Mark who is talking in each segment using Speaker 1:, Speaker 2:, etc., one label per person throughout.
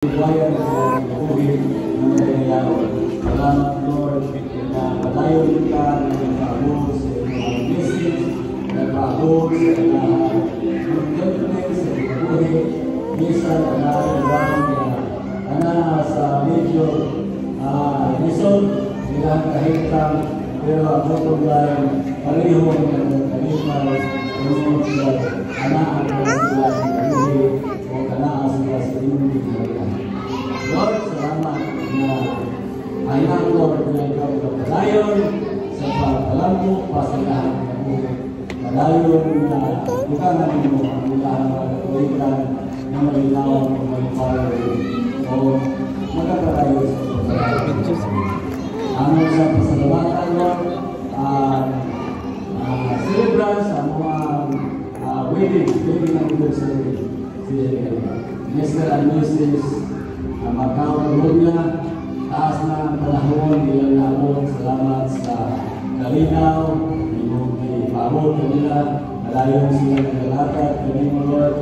Speaker 1: Buhayan na buhay na nangyayari. Salamat Lord na padayon ka ng nagpaabot sa mga message, nagpaabot sa mga content sa buhay. Minsan na sa medyo result nilang kahitang pero ang bottom line parehong nagkalimal yung anaan ko sila sa buhay o kanaan sila sa buhay. Lord, salamat na ayang Lord na ikaw padayon sa pagkalampo pasilahan ng buhay. Padayon na bukangan mo ang ilang katulitan na malinaw ng may power o magkakarayo sa pagkalampo. Ano sa pasalamatan Lord, celebrate sa mga wedding anniversary si Mr. and Mrs. Macau Lugna, taas na ang panahon nilang naabot. Salamat sa kalinaw, yung ipaabot nila, malayon sila naglalakad, kami mo Lord,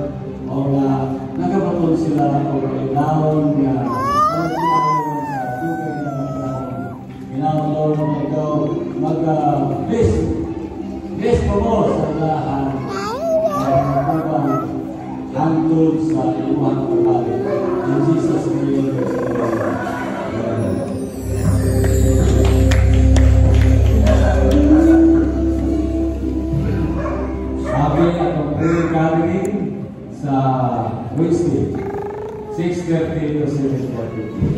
Speaker 1: o na nagkapatol sila o kalinaon na sa tugay na mga panahon. Ginaon Lord na ikaw mag-bless po mo sa lahat hangtod sa iluhang pagkalit. In Jesus' name, sabi atong prayer gathering sa Wednesday, 6:30 to 7:30.